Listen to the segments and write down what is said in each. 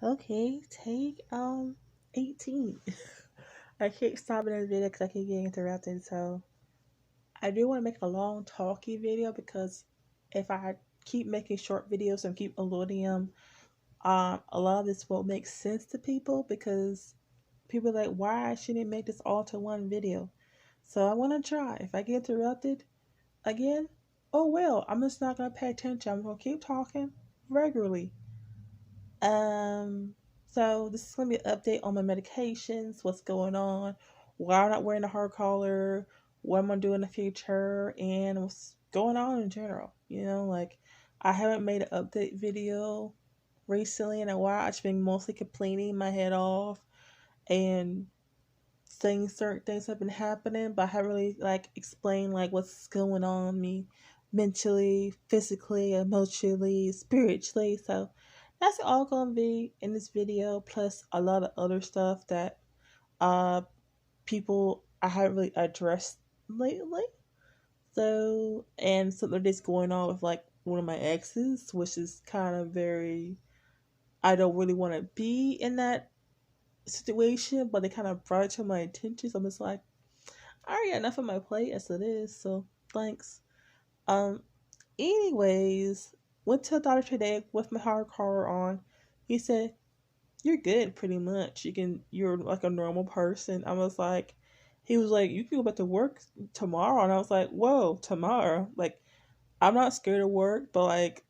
Okay, take 18. I keep stopping this video because I keep getting interrupted. So I do want to make a long talky video because if I keep making short videos and keep uploading them, a lot of this won't make sense to people because people are like, why I shouldn't make this all to one video? So I want to try. If I get interrupted again, oh well, I'm just not gonna pay attention. I'm gonna keep talking regularly. Um, so this is gonna be an update on my medications, what's going on, why I'm not wearing a hard collar, what I'm gonna do in the future, and what's going on in general. Like I haven't made an update video recently in a while. I've just been mostly complaining my head off and saying certain things have been happening, but I haven't really like explained like what's going on me mentally, physically, emotionally, spiritually. So that's all gonna be in this video, plus a lot of other stuff that uh people I haven't really addressed lately. So and something that's going on with like one of my exes, which is kind of very I don't really want to be in that situation, but they kind of brought it to my attention. So I'm just like, I already got enough on my plate as it is, so thanks. Um, anyways, went to the doctor today with my heart collar on. He said, "You're good, pretty much. You're like a normal person." I was like, he was like, "You can go back to work tomorrow," and I was like, "Whoa, tomorrow?" Like, I'm not scared of work, but like,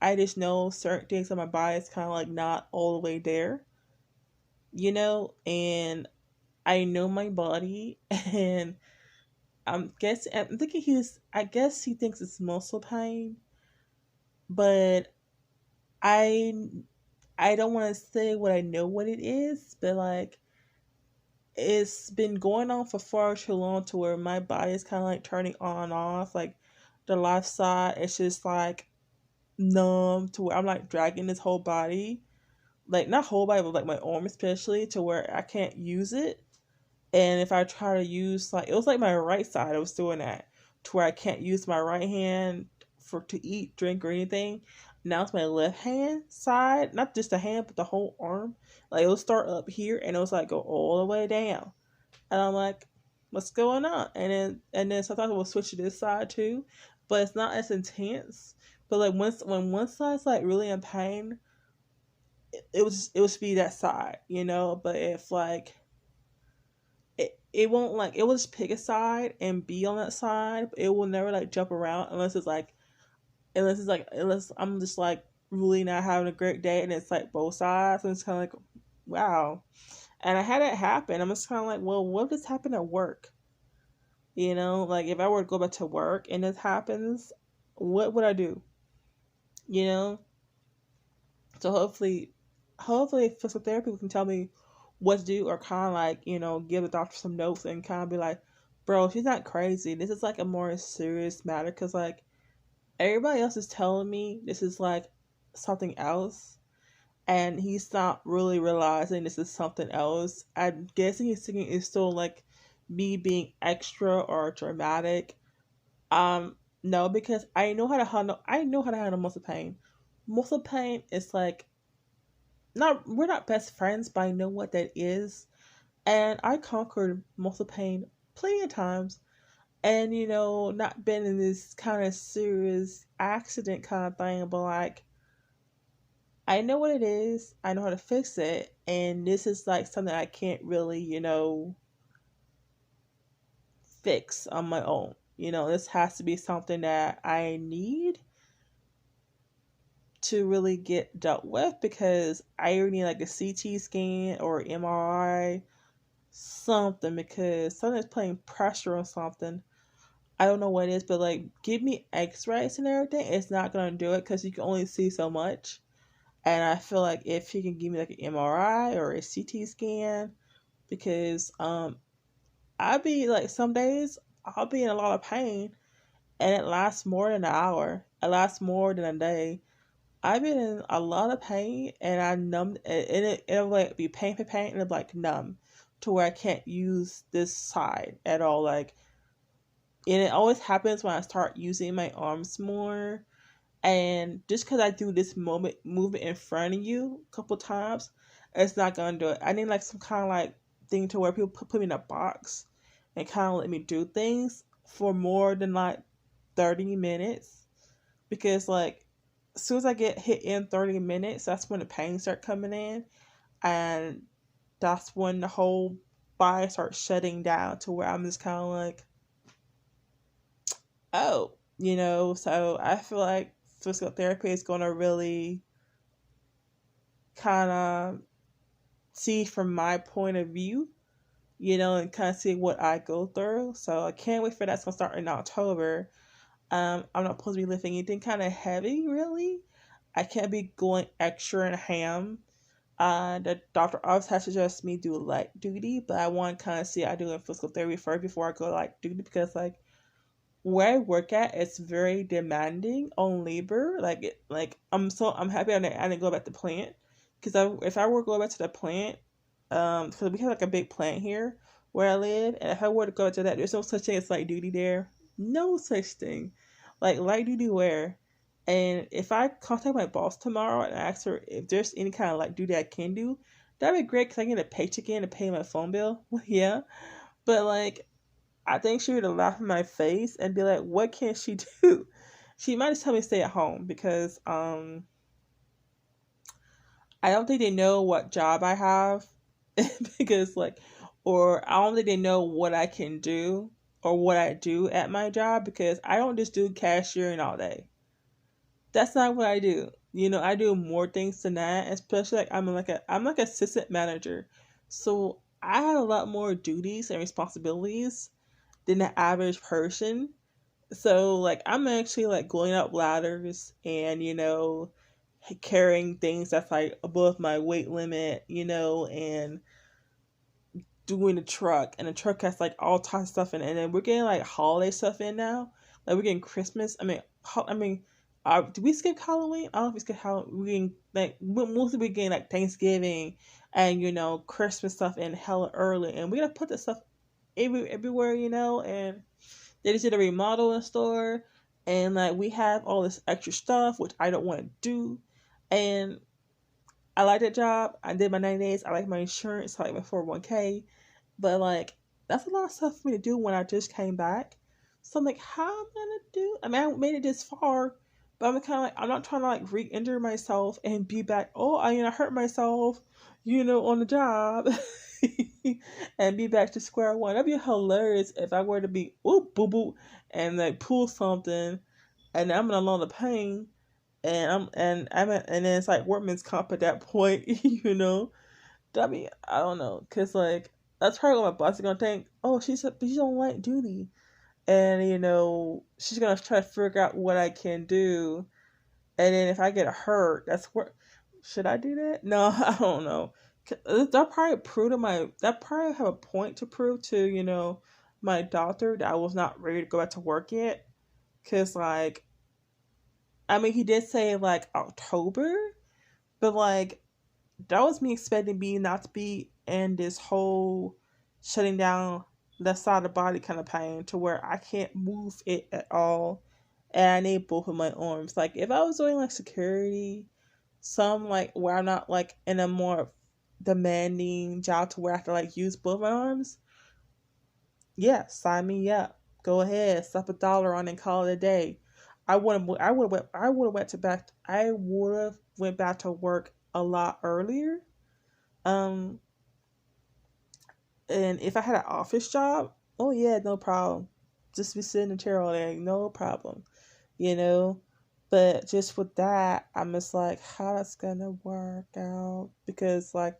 I just know certain things in my body is kind of like not all the way there, and I know my body, and I'm thinking I guess he thinks it's muscle pain, but I I don't want to say what I know what it is, but like it's been going on for far too long to where my body is kind of like turning on and off. Like the left side, it's just like numb to where I'm like dragging this whole body, like not whole body, but like my arm especially, to where I can't use it. And if I try to use like it was like my right side I was doing that to where I can't use my right hand for to eat, drink or anything. Now it's my left hand side, not just the hand but the whole arm. Like it'll start up here and it was like go all the way down. And I'm like, what's going on? And then sometimes we'll switch to this side too. But it's not as intense. But like when one side's like really in pain, it would be that side. But if like it won't like it will just pick a side and be on that side. But it will never like jump around unless I'm just like really not having a great day and it's like both sides. And it's kind of like wow. And I had it happen. I'm just kind of like, well, what if this happened at work? Like if I were to go back to work and this happens, what would I do? You know. So hopefully physical therapy can tell me what to do or kind of like, give the doctor some notes and kind of be like, bro, she's not crazy. This is like a more serious matter because like everybody else is telling me this is like something else and he's not really realizing this is something else. I'm guessing he's thinking it's still like me being extra or dramatic. No, because I know how to handle muscle pain. Muscle pain is like not we're not best friends, but I know what that is. And I conquered muscle pain plenty of times. And not been in this kind of serious accident kind of thing, but like I know what it is. I know how to fix it. And this is like something I can't really, fix on my own. This has to be something that I need to really get dealt with because I either need like a CT scan or MRI, something because something's putting pressure on something. I don't know what it is, but like give me X-rays and everything. It's not gonna do it because you can only see so much. And I feel like if he can give me like an MRI or a CT scan, because I'd be like some days I'll be in a lot of pain and it lasts more than an hour. It lasts more than a day. I've been in a lot of pain and I numbed it'll like be pain for pain and it'll be like numb to where I can't use this side at all. Like and it always happens when I start using my arms more And just because I do this movement in front of you a couple times, it's not gonna do it. I need like some kind of like thing to where people put me in a box and kind of let me do things for more than like 30 minutes, because like as soon as I get hit in 30 minutes, that's when the pain start coming in, and that's when the whole body starts shutting down to where I'm just kind of like, oh, so I feel like physical therapy is going to really kind of see from my point of view, and kind of see what I go through. So I can't wait for that's going to start in October. I'm not supposed to be lifting anything kind of heavy, really. I can't be going extra and ham. The doctor always has to suggest me do light duty, but I want to kind of see I do in physical therapy first before I go light duty, because like where I work at, it's very demanding on labor. I'm happy I didn't go back to plant, because if I were to go back to the plant, because we have like a big plant here where I live, and if I were to go to that, there's no such thing as light duty there. No such thing, like light duty where. And if I contact my boss tomorrow and ask her if there's any kind of light duty I can do, that'd be great because I get a paycheck in to pay my phone bill. Well, yeah, but like I think she would have laughed in my face and be like, "What can she do?" She might just tell me to stay at home because I don't think they know what job I have because or I don't think they know what I can do or what I do at my job, because I don't just do cashiering all day. That's not what I do. I do more things than that, especially like I'm like assistant manager. So I have a lot more duties and responsibilities than the average person. So like I'm actually like going up ladders and carrying things that's like above my weight limit, and doing the truck, and the truck has like all types of stuff in it. And then we're getting like holiday stuff in now. Like we're getting Christmas. Do we skip Halloween? I don't know if we skip Halloween. We getting like mostly we getting like Thanksgiving and Christmas stuff in hella early, and we gotta put this stuff everywhere, and they just did a remodel in the store, and like we have all this extra stuff which I don't want to do, and I like that job. I did my 90 days. I like my insurance. I like my 401k. But like that's a lot of stuff for me to do when I just came back. So I'm like, how am I gonna do? I mean, I made it this far, but I'm kind of like, I'm not trying to like re-injure myself and be back. Oh, I hurt myself, on the job, and be back to square one. That'd be hilarious if I were to be boo boo and like pull something, and I'm gonna learn the pain, and then it's like workman's comp at that point, That'd be, I don't know, cause like that's probably what my boss is gonna think. Oh, she's on light duty, and she's gonna try to figure out what I can do, and then if I get hurt, that's where should I do that? No, I don't know. That probably have a point to prove to my doctor that I was not ready to go back to work yet, cause like I mean he did say like October, but like that was me expecting me not to be in this whole shutting down left side of the body kind of pain to where I can't move it at all. And I need both of my arms. Like if I was doing like security, some like where I'm not like in a more demanding job to where I have to like use both my arms, yeah, sign me up. Go ahead, slap $1 on and call it a day. I would have went back to work a lot earlier. Um, and if I had an office job, oh yeah, no problem. Just be sitting in the chair all day, no problem. You know, but just with that, I'm just like, how that's gonna work out? Because like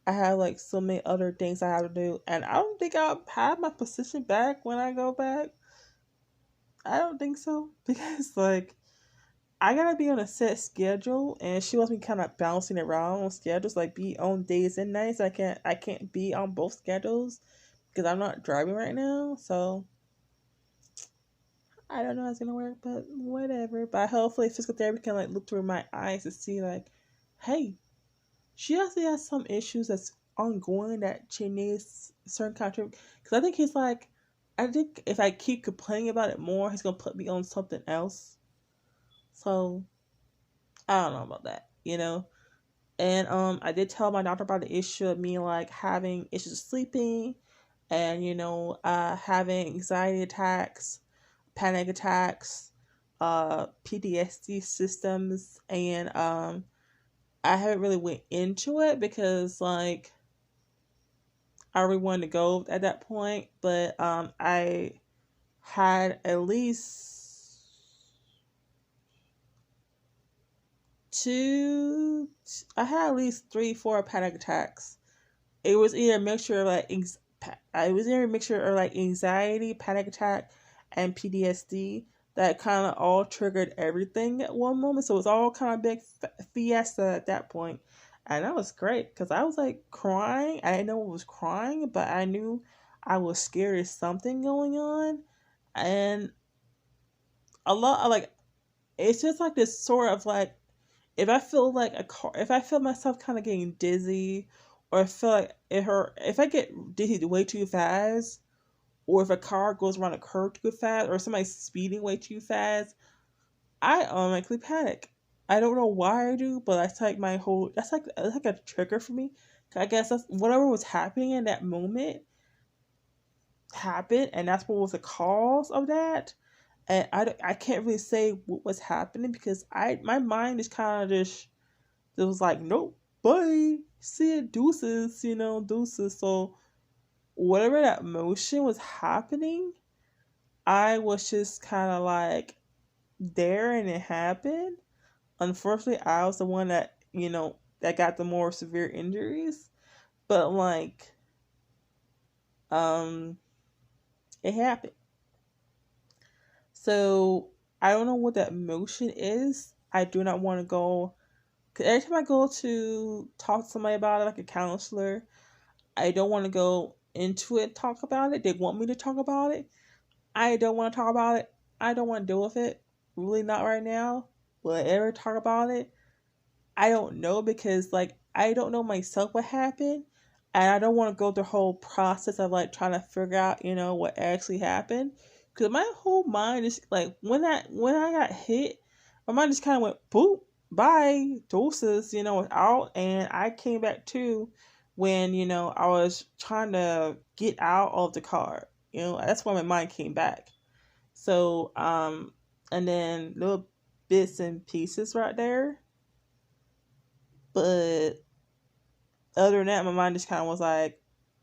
I have like so many other things I have to do, and I don't think I'll have my position back when I go back. I don't think so because like I gotta be on a set schedule, and she wants me kind of bouncing around on schedules, like be on days and nights. I can't be on both schedules because I'm not driving right now. So I don't know how it's gonna work, but whatever. But hopefully, physical therapy can like look through my eyes to see like, hey, she actually has some issues that's ongoing that she needs certain kind of. Because I think if I keep complaining about it more, he's gonna put me on something else. So I don't know about that, you know. And I did tell my doctor about the issue of me like having issues sleeping, and having anxiety attacks, panic attacks, PTSD systems, and I haven't really went into it because like I really wanted to go at that point, but I had at least two. I had at least 3, 4 panic attacks. It was either a mixture of it was either a mixture of like anxiety, panic attack, and PTSD that kind of all triggered everything at one moment. So it was all kind of big fiesta at that point, and that was great because I was like crying. I didn't know what was crying, but I knew I was scared of something going on, and a lot of like it's just like this sort of like if I feel myself kind of getting dizzy, or I feel like if I get dizzy way too fast, or if a car goes around a curve too fast, or somebody's speeding way too fast, I automatically panic. I don't know why I do, but that's like a trigger for me. I guess that's whatever was happening in that moment happened, and that's what was the cause of that. And I can't really say what was happening because my mind is kind of just it was like, nope, bye. See it, deuces, deuces. So whatever that motion was happening, I was just kind of like there and it happened. Unfortunately, I was the one that got the more severe injuries. But like, um, it happened. So I don't know what that motion is. I do not want to go. Cause every time I go to talk to somebody about it, like a counselor, I don't want to go into it, talk about it. They want me to talk about it. I don't want to talk about it. I don't want to deal with it. Really not right now. Will I ever talk about it? I don't know because like I don't know myself what happened, and I don't want to go through the whole process of like trying to figure out what actually happened. Because my whole mind is like when I got hit, my mind just kind of went boop, bye, doses, was out, and I came back to when I was trying to get out of the car. That's when my mind came back. So and then little bits and pieces right there, but other than that, my mind just kind of was like,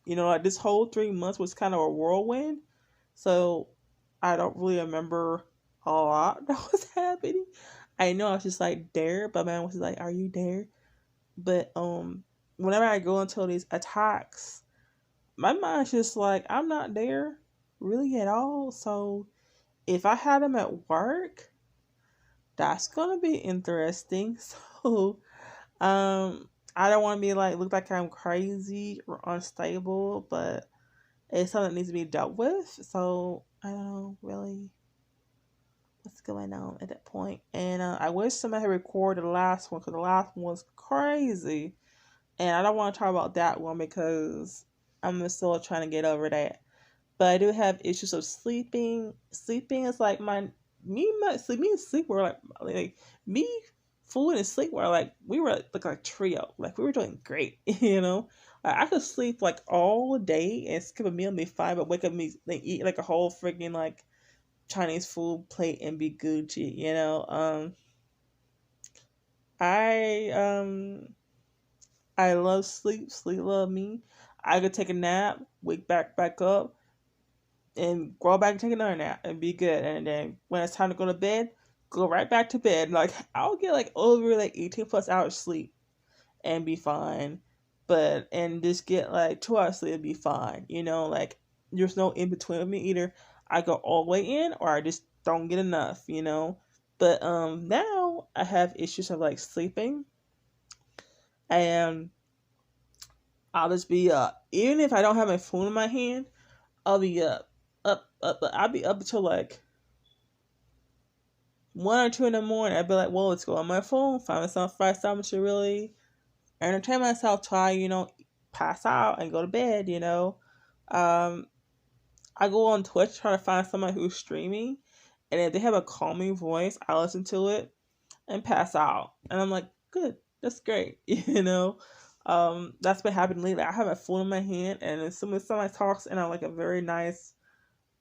like this whole 3 months was kind of a whirlwind. So I don't really remember a lot that was happening. I know I was just like there, but my man was like, "Are you there?" But whenever I go into these attacks, my mind's just like, I'm not there really at all. So if I had them at work, that's gonna be interesting. So I don't want to be like look like I'm crazy or unstable, but it's something that needs to be dealt with. So I don't know really what's going on at that point. And I wish somebody had recorded the last one because the last one was crazy, and I don't want to talk about that one because I'm still trying to get over that. But I do have issues of sleeping. Sleeping is like me and sleep were like me, food and sleep were like we were like a trio. Like we were doing great, Like, I could sleep like all day and skip a meal and be fine, but wake up and eat like a whole freaking like Chinese food plate and be Gucci. I I love sleep. Sleep love me. I could take a nap, wake back up, and go back and take another nap and be good. And then when it's time to go to bed, go right back to bed. Like I'll get like over like 18 plus hours sleep and be fine. But and just get like 2 hours sleep and be fine. Like there's no in between with me either. I go all the way in or I just don't get enough. But now I have issues of like sleeping, and I'll just be up. Even if I don't have my phone in my hand, I'll be up. I'll be up until like 1 or 2 in the morning. I'd be like, well, let's go on my phone, find something to really entertain myself, try, pass out and go to bed. Um, I go on Twitch, try to find someone who's streaming, and if they have a calming voice, I listen to it. and pass out. And I'm like, good, that's great. That's been happening lately. I have a phone in my hand, and as soon as somebody talks and I like a very nice,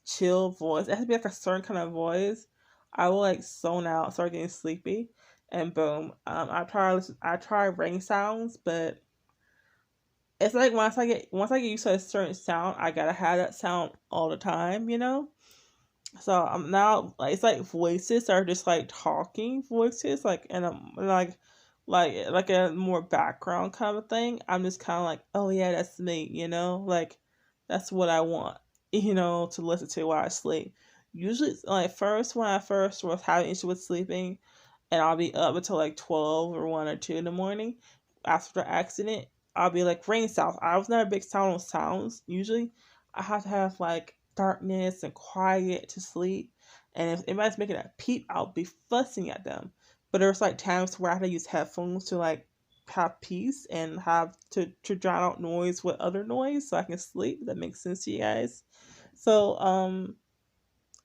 chill voice, it has to be like a certain kind of voice, I will like zone out, start getting sleepy, and boom. I try rain sounds, but it's like once I get used to a certain sound, I gotta have that sound all the time. So I'm now like it's like voices are just like talking voices, like and I'm like a more background kind of thing. I'm just kind of like, oh yeah, that's me. Like that's what I want, to listen to while I sleep. Usually, like first when I first was having issue with sleeping, and I'll be up until like 12 or 1 or 2 in the morning after the accident. I'll be like rain sounds. I was not a big sound on sounds. Usually, I have to have like darkness and quiet to sleep. And if anybody's making a peep, I'll be fussing at them. But there's like times where I have to use headphones to like have peace and have to drown out noise with other noise so I can sleep. That makes sense to you guys. So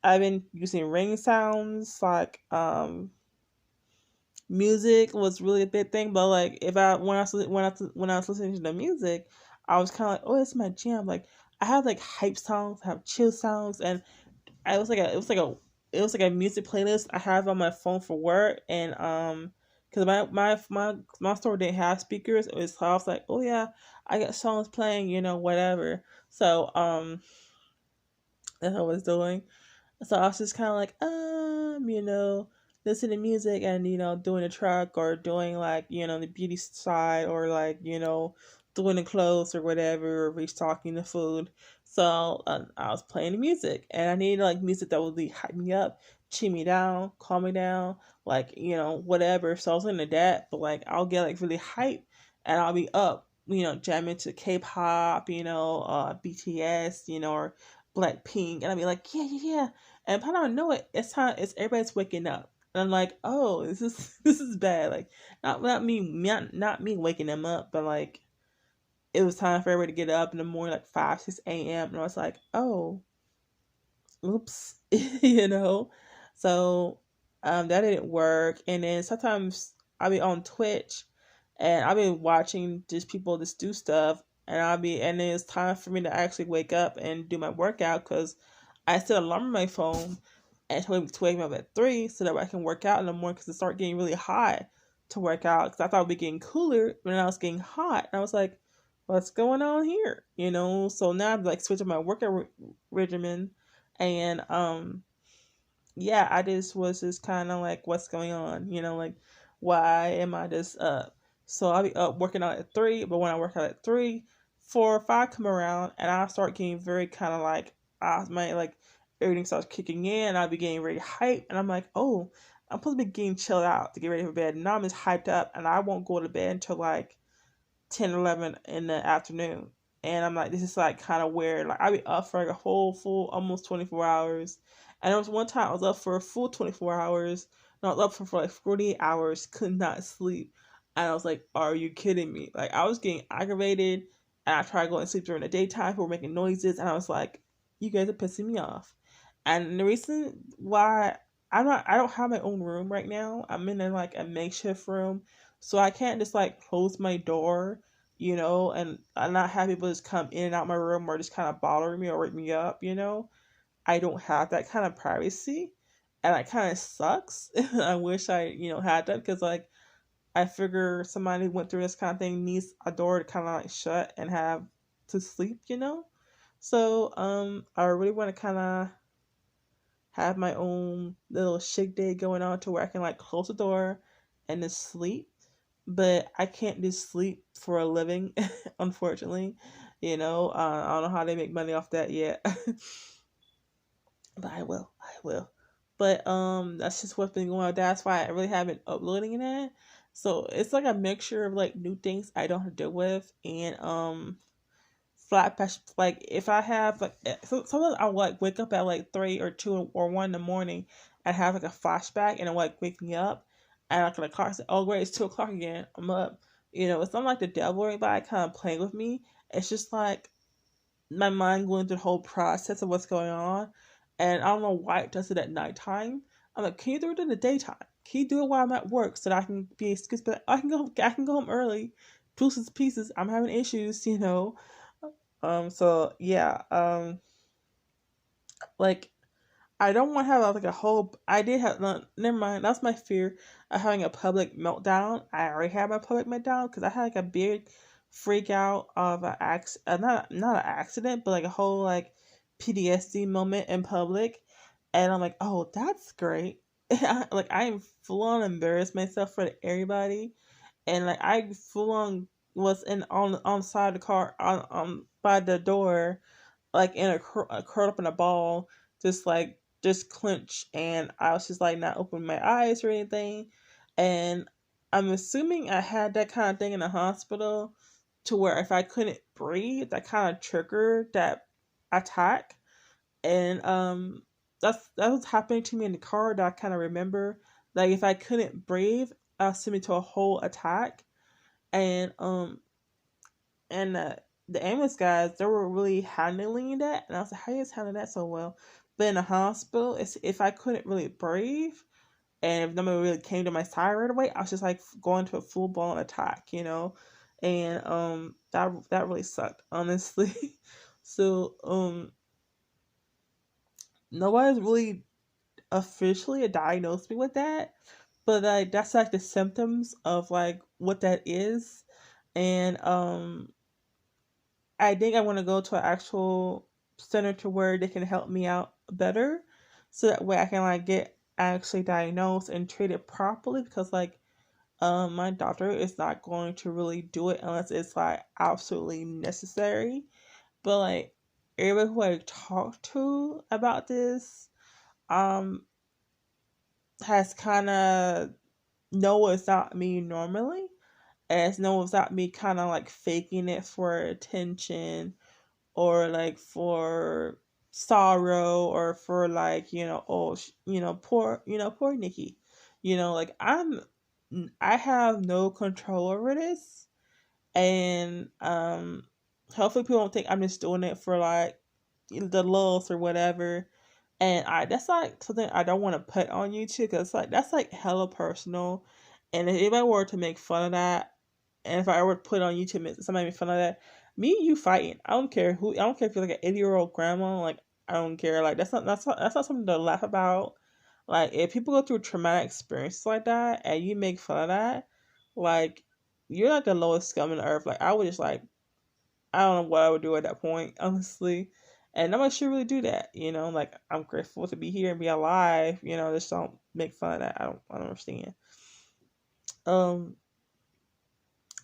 I've been using ring sounds like music was really a big thing. But like if I when I was listening to the music, I was kind of like, oh, it's my jam. Like I have like hype songs, I have chill songs, and I was like a it was like a it was like a music playlist I have on my phone for work. And because my store didn't have speakers, it was, so I was like, oh yeah, I got songs playing, whatever. So that's what I was doing. So I was just kind of like, listening to music and, doing a track or doing like, the beauty side or like, doing the clothes or whatever, or restocking the food. So I was playing the music and I needed like music that would really hype me up, cheer me down, calm me down, like, whatever. So I was into that, but like I'll get like really hype and I'll be up, jamming to K-pop, BTS, or Blackpink, and I'll be like, yeah, yeah, yeah. And by the time I know it, it's time. It's everybody's waking up, and I'm like, oh, this is this is bad. Like, not me waking them up, but like it was time for everybody to get up in the morning, like 5, 6 a.m. And I was like, oh, oops, you know. So that didn't work. And then sometimes I'll be on Twitch, and I'll be watching just people just do stuff, and then it's time for me to actually wake up and do my workout because I set an alarm on my phone and to wake me up at 3 so that I can work out in the morning because it started getting really hot to work out because I thought it would be getting cooler when I was getting hot. And I was like, what's going on here? So now I'm like switching my workout regimen. And yeah, I just was just kind of like, what's going on? Like, why am I just up? So I'll be up working out at 3, but when I work out at 3, 4 or 5 come around, and I start getting very kind of like, my like everything starts kicking in, and I'll be getting very hyped, and I'm like, oh, I'm supposed to be getting chilled out to get ready for bed. And now I'm just hyped up, and I won't go to bed until like 10, 11 in the afternoon. And I'm like, this is like kind of weird. Like, I'll be up for like a whole full, almost 24 hours. And there was one time I was up for a full 24 hours. And I was up for like 48 hours, could not sleep. And I was like, are you kidding me? Like, I was getting aggravated. And I tried going to sleep during the daytime. People were making noises. And I was like, you guys are pissing me off. And the reason why I don't have my own room right now. I'm in like a makeshift room. So I can't just like close my door, and I'm not have people just come in and out my room or just kind of bother me or wake me up. I don't have that kind of privacy, and it kind of sucks. I wish I, had that because like I figure somebody who went through this kind of thing needs a door to kind of like shut and have to sleep. So I really want to kind of have my own little shake day going on to where I can like close the door and just sleep. But I can't just sleep for a living, unfortunately. I don't know how they make money off that yet. But I will. I will. But that's just what's been going on. That's why I really haven't uploading that. So it's like a mixture of like new things I don't have to deal with and flat patch. Like if I have like sometimes I'll like wake up at like 3 or 2 or 1 in the morning and have like a flashback and it'll like wake me up and I can like clock say, oh great, it's 2 o'clock again, I'm up. It's not like the devil or anybody kind of playing with me. It's just like my mind going through the whole process of what's going on. And I don't know why it does it at nighttime. I'm like, can you do it in the daytime? can you do it while I'm at work so that I can be excused? But I can go home early. Pieces. I'm having issues, you know. So yeah, like I don't want to have like a whole. I did have no, never mind. That's my fear of having a public meltdown. I already had my public meltdown because I had like a big freak out of not an accident, but like a whole like PTSD moment in public, and I'm like, oh, that's great. Like I am full on embarrassed myself for everybody, and like I full on was in on the side of the car on by the door like in curled up in a ball, just clenched, and I was just like not opening my eyes or anything. And I'm assuming I had that kind of thing in the hospital, to where if I couldn't breathe, that kind of triggered that attack. And that was happening to me in the car that I kind of remember. Like if I couldn't breathe, I was sent me to a whole attack. And the ambulance guys, they were really handling that, and I was like, how you guys handling that so well? But in the hospital, it's if I couldn't really breathe and if nobody really came to my side right away, I was just like going to a full blown attack, you know. And that really sucked, honestly. So nobody's really officially diagnosed me with that, but like that's like the symptoms of like what that is. And I think I want to go to an actual center to where they can help me out better, so that way I can like get actually diagnosed and treated properly. Because like my doctor is not going to really do it unless it's like absolutely necessary. But like everybody who I talked to about this um has kind of know it's not me normally, and it's know it's not me kind of like faking it for attention, or like for sorrow, or for like, you know, oh poor Nikki, like I have no control over this. And hopefully people don't think I'm just doing it for like the lulz or whatever. And I that's like something I don't want to put on YouTube, because like that's like hella personal. And if anybody were to make fun of that, and if I were to put it on YouTube and somebody make fun of that, me and you fighting. I don't care who. I don't care if you're like an 80-year-old grandma. Like I don't care. Like that's not something to laugh about. Like if people go through traumatic experiences like that and you make fun of that, like you're like the lowest scum on the earth. Like I would just like, I don't know what I would do at that point, honestly. And nobody should really do that, Like I'm grateful to be here and be alive, Just don't make fun of that. I don't understand. Um,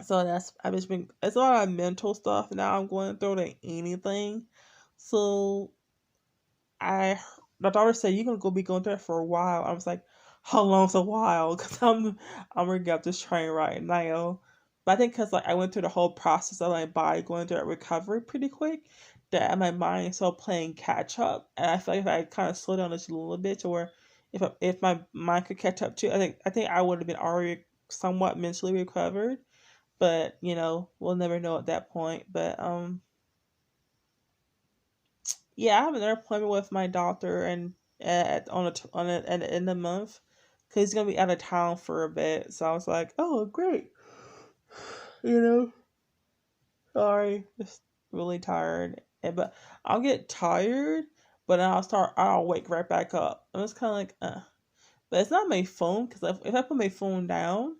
so I've just been, it's a lot of mental stuff now I'm going through than anything. So I, my daughter said, you're gonna be going through it for a while. I was like, how long's a while? Because I'm gonna get up this train right now. But I think because like I went through the whole process of my body going through that recovery pretty quick, that my mind is still playing catch up. And I feel like if I kind of slow down just a little bit, to where if my mind could catch up too, I think I would have been already somewhat mentally recovered. But we'll never know at that point. But yeah, I have another appointment with my doctor, and at the end of the month, because he's gonna be out of town for a bit. So I was like, oh great, you know, sorry, just really tired. But I'll get tired, but then I'll wake right back up. And it's kind of like, but it's not my phone, because if I put my phone down,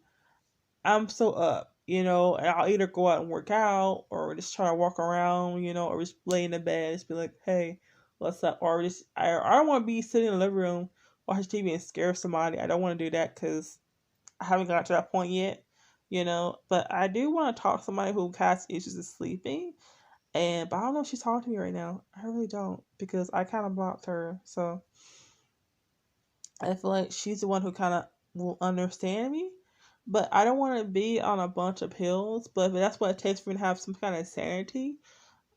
I'm so up, and I'll either go out and work out, or just try to walk around, or just lay in the bed, just be like, hey, what's up? Or I don't want to be sitting in the living room, watching TV and scare somebody. I don't want to do that, because I haven't got to that point yet, But I do want to talk to somebody who has issues with sleeping, but I don't know if she's talking to me right now. I really don't, because I kind of blocked her. So I feel like she's the one who kind of will understand me. But I don't want to be on a bunch of pills. But if that's what it takes for me to have some kind of sanity,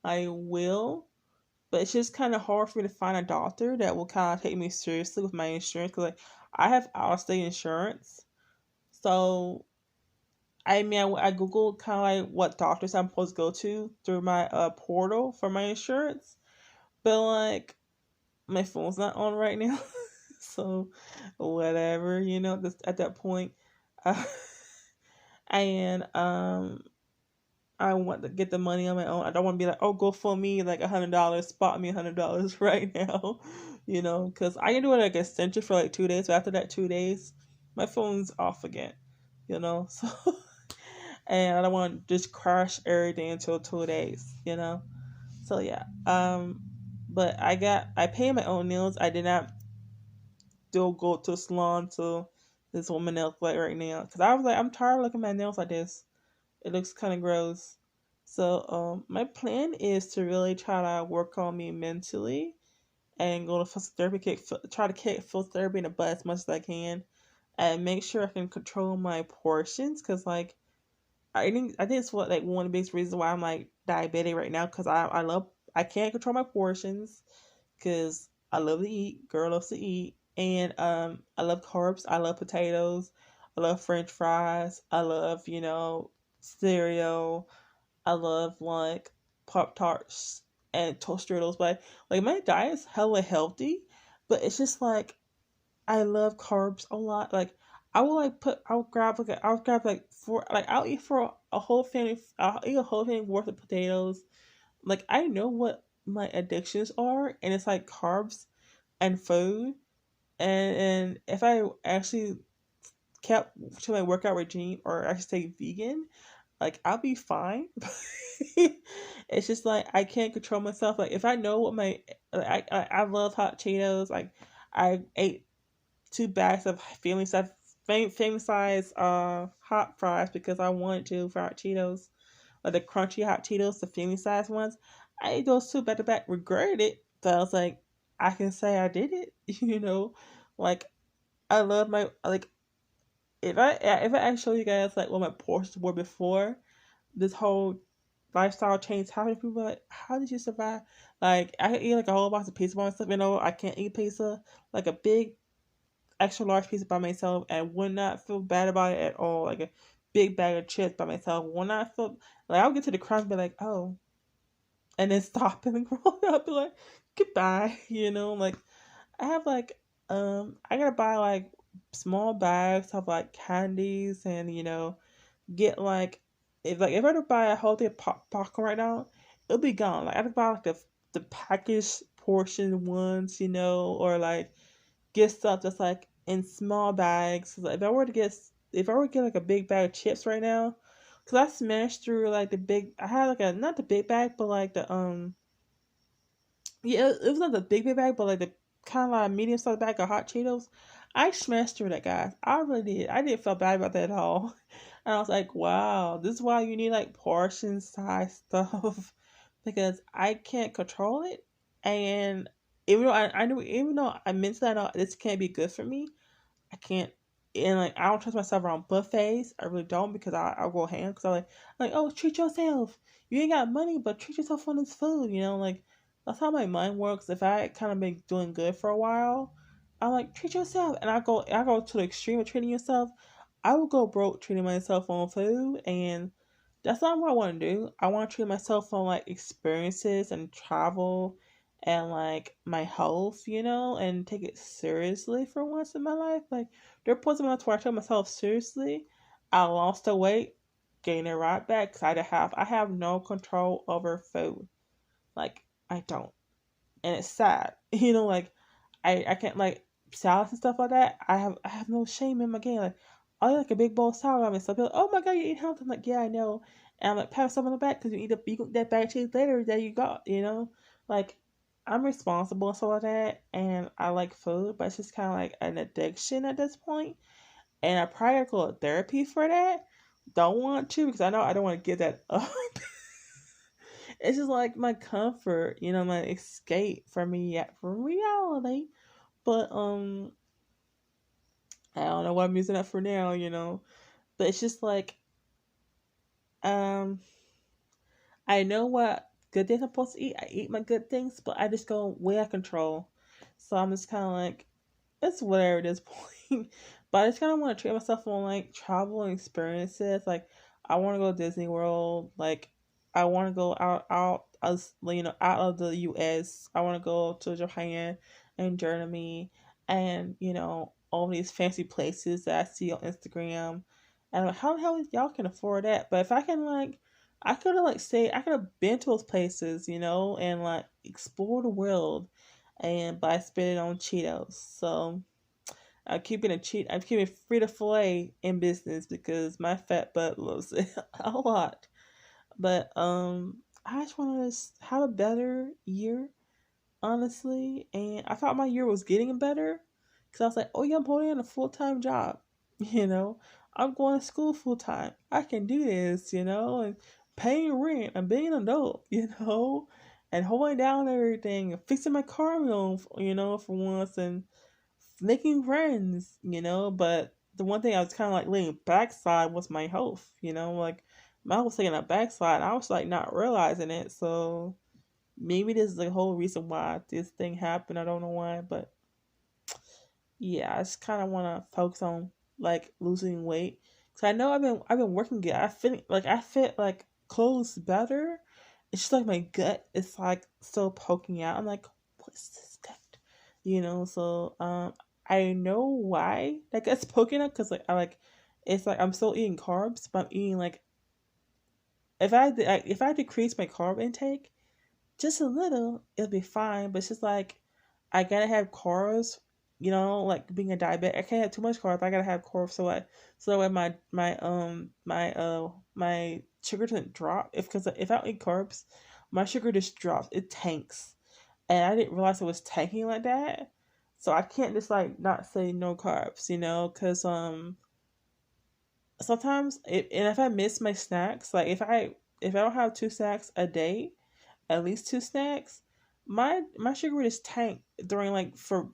I will. But it's just kind of hard for me to find a doctor that will kind of take me seriously with my insurance. Because like, I have out-of-state insurance. So, I mean, I Googled kind of like what doctors I'm supposed to go to through my portal for my insurance. But like, my phone's not on right now. So whatever, this, at that point. Uh, and I want to get the money on my own. I don't want to be like, oh, go for me like $100, spot me $100 right now, because I can do it like extension for like 2 days. But after that 2 days, my phone's off again, So, and I don't want to just crash everything until 2 days, So yeah, but I pay my own nails. I did not still go to a salon to this woman nails like right now because I was like, I'm tired of looking at my nails like this. It looks kind of gross. So my plan is to really try to work on me mentally and go to physical therapy, try to kick physical therapy in the butt as much as I can, and make sure I can control my portions. Cause like I think it's what like one of the biggest reasons why I'm like diabetic right now. Cause I can't control my portions because I love to eat. Girl loves to eat, and I love carbs. I love potatoes. I love French fries. I love cereal. I love like Pop Tarts and toast strudels, but like my diet's hella healthy, but it's just like I love carbs a lot. Like I'll grab like four, like I'll eat for a whole family. I'll eat a whole family worth of potatoes. Like I know what my addictions are, and it's like carbs and food. And if I actually kept to my workout regime or I should say vegan, like I'll be fine. It's just like I can't control myself. Like if I know what I love hot Cheetos. Like I ate 2 bags of family size hot fries because I wanted to for hot Cheetos, like the crunchy hot Cheetos, the family size ones. I ate those 2 back to back, regretted it, but I was like, I can say I did it. Like I love my like if I show you guys like what my portions were before this whole lifestyle change happened, people are like, how did you survive? Like I could eat like a whole box of pizza by myself. I can't eat pizza, like a big extra large pizza by myself, and would not feel bad about it at all. Like a big bag of chips by myself, would not feel like I'll get to the crunch and be like, oh, and then stop and roll up, be like, goodbye. Like I have like I gotta buy like small bags of like candies and get like if I were to buy a whole thing of popcorn right now, it'll be gone. Like I could buy like the packaged portion ones, or like get stuff that's like in small bags. Like if I were to get like a big bag of chips right now, cause I smashed through like I had like a not the big bag, but like the yeah, it was not the big bag, but like the kind of like medium sized bag of hot Cheetos. I smashed through that, guys. I really did. I didn't feel bad about that at all. And I was like, wow, this is why you need like portion size stuff because I can't control it. And I knew, even though I mentally I know this can't be good for me, I can't. And like I don't trust myself around buffets. I really don't because I'll go ham because I'm like, oh, treat yourself. You ain't got money, but treat yourself on this food. Like that's how my mind works. If I kind of been doing good for a while, I'm like, treat yourself, and I go to the extreme of treating yourself. I will go broke treating myself on food, and that's not what I want to do. I want to treat myself on like experiences and travel and like my health, and take it seriously for once in my life. Like there are points in my life where I took myself seriously. I lost the weight, gained it right back because I have no control over food. Like I don't, and it's sad. Like I can't like salads and stuff like that. I have no shame in my game. Like I like a big bowl of salad on myself. Like, oh my god, you eat healthy. I'm like, yeah, I know. And I'm like, pat myself on the back because you can that bag of cheese later that you got. Like I'm responsible and stuff like that, and I like food, but it's just kind of like an addiction at this point. And I probably go to therapy for that. Don't want to because I know I don't want to give that up. It's just like my comfort, my escape from reality. But I don't know what I'm using that for now. But it's just like um I know what good things I'm supposed to eat. I eat my good things, but I just go way out of control. So I'm just kind of like it's whatever at this point. But I just kind of want to treat myself on like travel and experiences. Like I want to go to Disney World. Like I want to go out of the U.S. I want to go to Japan and Germany. and all these fancy places that I see on Instagram. And I'm like, how the hell y'all can afford that? But if I can I could have say I could have been to those places, and explore the world, and by spending on Cheetos. So I'm keeping Frito Filet in business because my fat butt loves it a lot. But I just want to have a better year, honestly. And I thought my year was getting better because I was like, oh yeah, I'm holding on a full time job. You know, I'm going to school full time. I can do this, and paying rent and being an adult, and holding down everything and fixing my car, for once, and making friends, But the one thing I was kind of leaning backside was my health, my health was taking a backslide. And I was not realizing it. So maybe this is the whole reason why this thing happened. I don't know why, but yeah, I just kind of want to focus on losing weight. Cause I know I've been working good. I fit clothes better. It's just my gut is still poking out. I'm like, what's this gut? So I know why it's poking out because it's I'm still eating carbs, but I'm eating if I decrease my carb intake just a little, it'll be fine. But it's just I gotta have carbs. Being a diabetic, I can't have too much carbs. I gotta have carbs so that way my sugar doesn't drop. If I don't eat carbs, my sugar just drops. It tanks, and I didn't realize it was tanking like that. So I can't just not say no carbs, because sometimes if I miss my snacks, if I don't have two snacks a day, at least two snacks, my sugar would just tank during for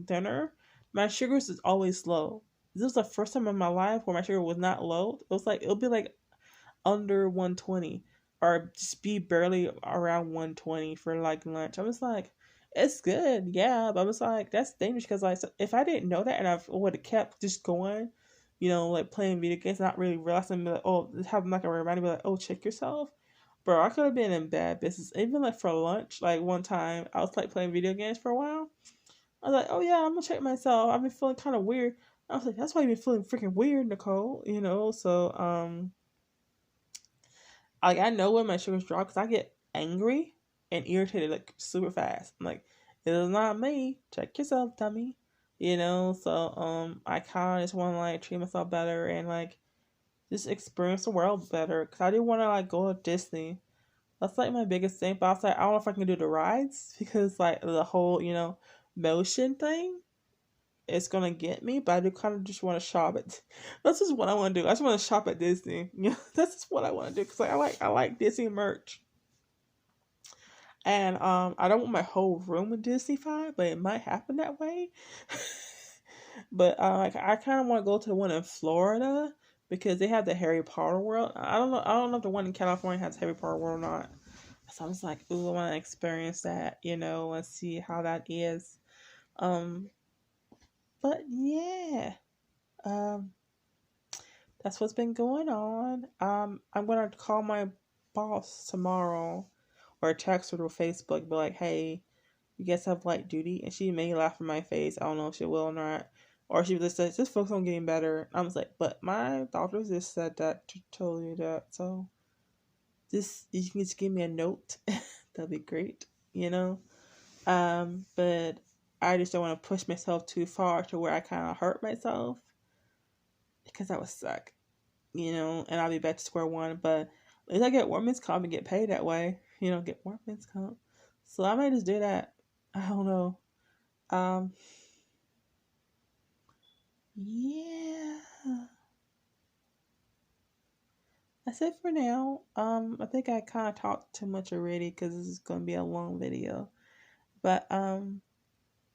dinner. My sugars is always low. This was the first time in my life where my sugar was not low. It was it'll be under 120 or just be barely around 120 for lunch. I'm just it's good, yeah, but I'm just that's dangerous because if I didn't know that and I would have kept just going, playing video games, not really realizing oh, having a reminder, be oh, check yourself. Bro, I could have been in bad business. Even for lunch, one time I was playing video games for a while. I was oh yeah, I'm gonna check myself. I've been feeling kind of weird. I was that's why you've been feeling freaking weird, Nicole. So I know when my sugars drop because I get angry and irritated super fast. I'm it is not me. Check yourself, dummy. So I kind of just want to treat myself better and just experience the world better because I didn't want to go to Disney. That's my biggest thing. But I was I don't know if I can do the rides because the whole motion thing is gonna get me. But I do kind of just want to shop it. That's just what I want to do. I just want to shop at Disney. That's just what I want to do because I like Disney merch. And I don't want my whole room with Disney-fied, but it might happen that way. But I kind of want to go to the one in Florida because they have the Harry Potter world. I don't know. I don't know if the one in California has Harry Potter world or not. So I'm just ooh, I want to experience that, and see how that is. Um, but yeah, um, that's what's been going on. I'm gonna call my boss tomorrow, or text her through Facebook, be hey, you guys have duty, and she may laugh in my face. I don't know if she will or not. Or she just says, just focus on getting better. I was but my doctor just said that to tell you that. So just you can just give me a note. That'd be great, But I just don't want to push myself too far to where I kind of hurt myself because that would suck, and I'll be back to square one. But at least I get workman's comp and get paid that way, get workman's comp. So I might just do that. I don't know. Yeah. That's it for now. I think I kind of talked too much already because this is going to be a long video. But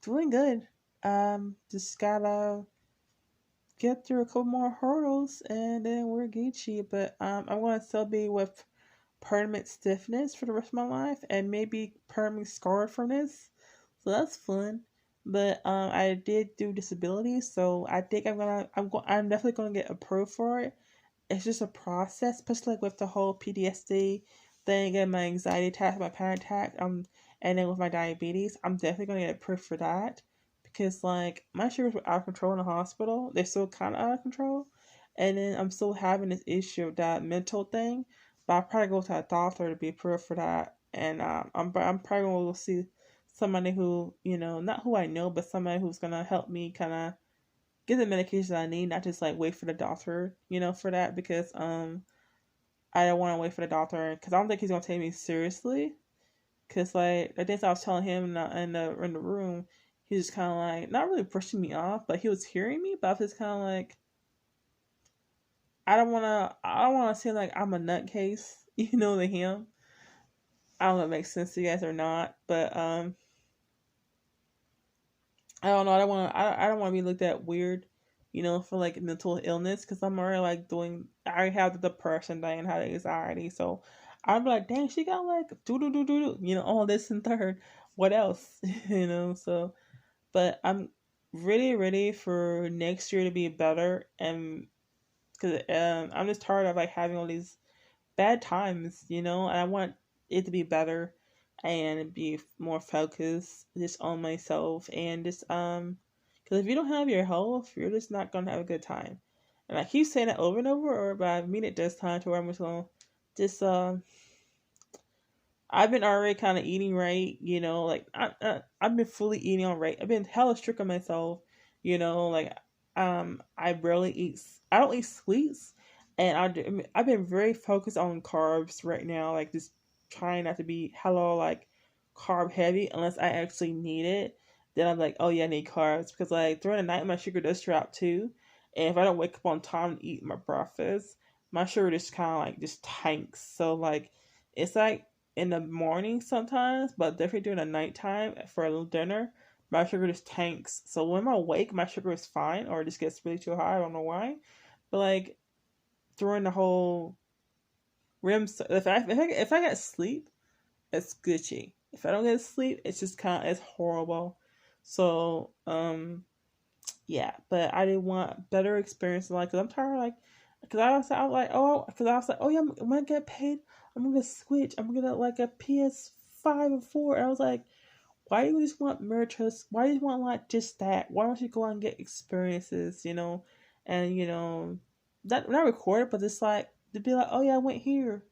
doing good. Just gotta get through a couple more hurdles and then we're Gucci. But I'm going to still be with permanent stiffness for the rest of my life and maybe permanently scarred from this. So that's fun. But I did do disability, so I think I'm definitely gonna get approved for it. It's just a process, especially with the whole PTSD thing and my anxiety attack, my panic attack, and then with my diabetes, I'm definitely gonna get approved for that because like my sugars were out of control in the hospital. They're still kind of out of control, and then I'm still having this issue of that mental thing. But I probably go to a doctor to be approved for that, and I'm probably gonna go see somebody who not who I know, but somebody who's gonna help me kind of get the medication I need, not just like wait for the doctor, for that because I don't want to wait for the doctor because I don't think he's gonna take me seriously. Cause like I think I was telling him in the room, he was kind of like not really pushing me off, but he was hearing me. But I was just kind of like, I don't wanna seem like I'm a nutcase, to him. I don't know if it makes sense to you guys or not, but I don't know. I don't want to be looked at weird, for like mental illness because I'm already like doing. I have the depression thing and have the anxiety, so I'm like, dang, she got like do do do do do, all this and third. What else, So, but I'm really ready for next year to be better, and because I'm just tired of like having all these bad times, and I want it to be better and be more focused just on myself and just because if you don't have your health, you're just not gonna have a good time. And I keep saying it over and over, but I mean it this time to where I'm just gonna just I've been already kind of eating right, like I've been fully eating on right. I've been hella strict on myself, like I barely eat. I don't eat sweets, and I've been very focused on carbs right now, like just trying not to be hella like carb heavy unless I actually need it. Then I'm like, oh yeah, I need carbs because like during the night my sugar does drop too, and if I don't wake up on time to eat my breakfast, my sugar just kind of like just tanks. So like it's like in the morning sometimes, but definitely during the nighttime for a little dinner, my sugar just tanks. So when I'm awake, my sugar is fine, or it just gets really too high. I don't know why, but like during the whole if I get sleep, it's Gucci. If I don't get sleep, it's just it's horrible. So yeah, but I didn't want better experience like because I'm tired like because I was like oh yeah I'm gonna get paid, I'm gonna switch, I'm gonna get like a PS5 or 4, and I was like why do you just want Meritus? Why do you want like just that? Why don't you go out and get experiences, and not record it, but just like to be like, oh yeah, I went here,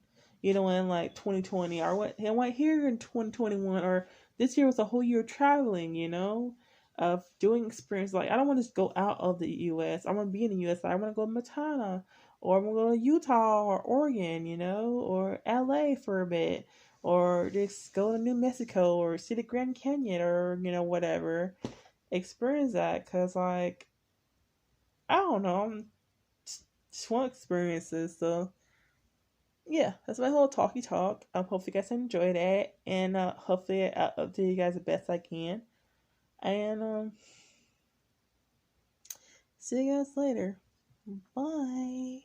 in like 2020, or I went here in 2021, or this year was a whole year traveling, of doing experience. Like I don't want to just go out of the U.S. I want to be in the U.S. I want to go to Montana, or I'm gonna go to Utah or Oregon, or L.A. for a bit, or just go to New Mexico or see the Grand Canyon or whatever. Experience that because like I don't know, I'm just want experiences. So yeah, that's my whole talky talk. Hopefully you guys enjoyed it, and hopefully I'll update you guys the best I can. And see you guys later. Bye.